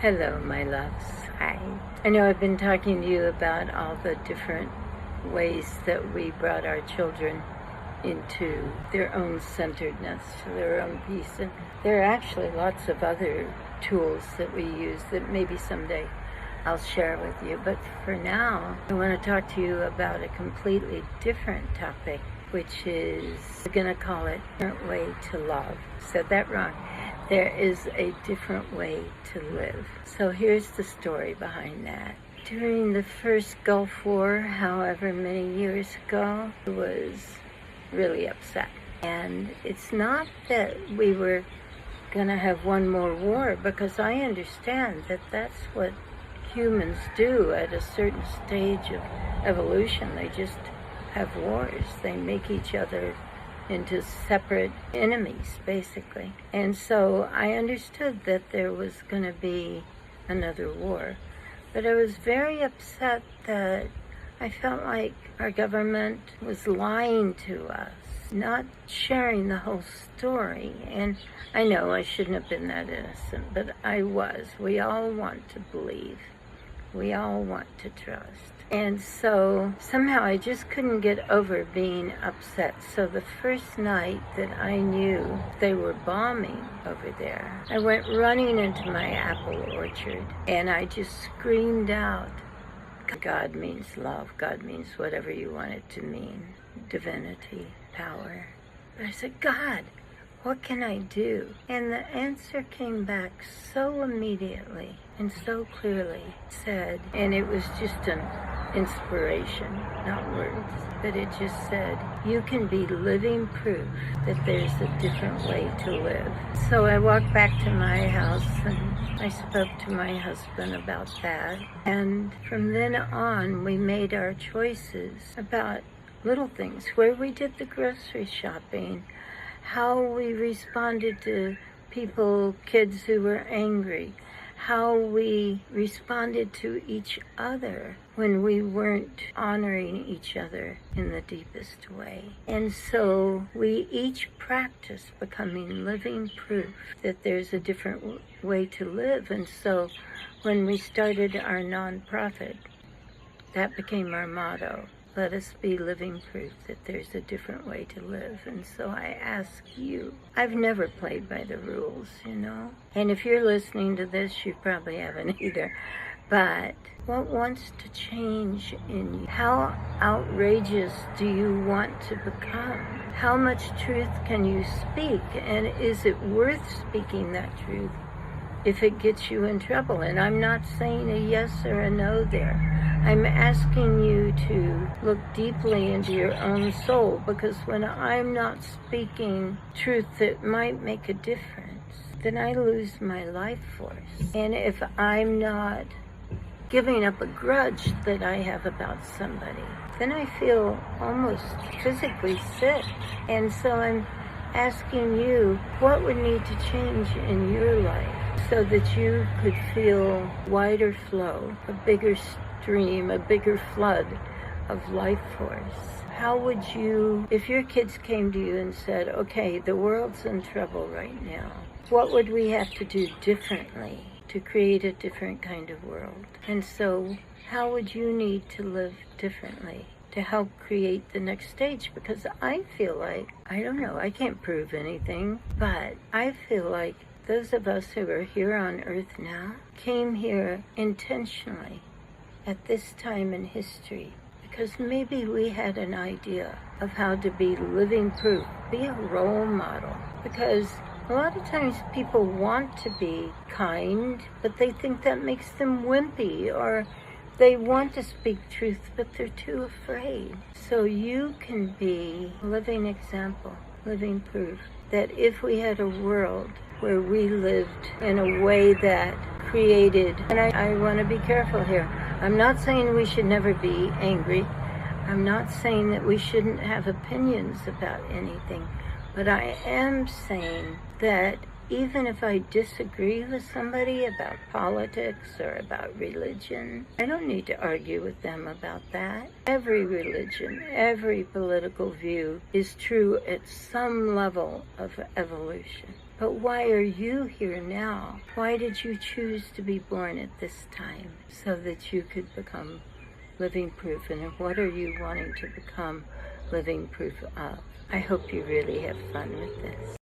Hello, my loves. Hi. I know I've been talking to you about all the different ways that we brought our children into their own centeredness, to their own peace. And there are actually lots of other tools that we use that maybe someday I'll share with you. But for now, I want to talk to you about a completely different topic, which is, we're going to call it different way to love. Said that wrong. There is a different way to live. So here's the story behind that. During the first Gulf War, however many years ago, I was really upset. And it's not that we were going to have one more war, because I understand that that's what humans do at a certain stage of evolution. They just have wars. They make each other into separate enemies, basically. And so I understood that there was going to be another war. But I was very upset that I felt like our government was lying to us, not sharing the whole story. And I know I shouldn't have been that innocent, but I was. We all want to believe. We all want to trust. And so somehow I just couldn't get over being upset. So the first night that I knew they were bombing over there, I went running into my apple orchard and I just screamed out, God means love. God means whatever you want it to mean. Divinity, power. But I said, God, what can I do? And the answer came back so immediately and so clearly. Said, and it was just an inspiration, not words, but it just said, you can be living proof that there's a different way to live. So I walked back to my house and I spoke to my husband about that. And from then on, we made our choices about little things, where we did the grocery shopping, how we responded to people, kids who were angry, how we responded to each other when we weren't honoring each other in the deepest way. And so we each practice becoming living proof that there's a different way to live. And so when we started our nonprofit, that became our motto. Let us be living proof that there's a different way to live. And so I ask you, I've never played by the rules, you know? And if you're listening to this, you probably haven't either. But what wants to change in you? How outrageous do you want to become? How much truth can you speak? And is it worth speaking that truth if it gets you in trouble? And I'm not saying a yes or a no there. I'm asking you to look deeply into your own soul, because when I'm not speaking truth that might make a difference, then I lose my life force. And if I'm not giving up a grudge that I have about somebody, then I feel almost physically sick. And so I'm asking you, what would need to change in your life so that you could feel wider flow, a bigger stream, a bigger flood of life force? How would you, if your kids came to you and said, okay, the world's in trouble right now, what would we have to do differently to create a different kind of world? And so how would you need to live differently to help create the next stage? Because I feel like, I don't know, I can't prove anything, but I feel like those of us who are here on earth now came here intentionally at this time in history, because maybe we had an idea of how to be living proof, be a role model. Because a lot of times people want to be kind, but they think that makes them wimpy, or they want to speak truth, but they're too afraid. So you can be a living example, living proof, that if we had a world where we lived in a way that created, and I want to be careful here, I'm not saying we should never be angry. I'm not saying that we shouldn't have opinions about anything. But I am saying that even if I disagree with somebody about politics or about religion, I don't need to argue with them about that. Every religion, every political view is true at some level of evolution. But why are you here now? Why did you choose to be born at this time so that you could become living proof? And what are you wanting to become living proof of? I hope you really have fun with this.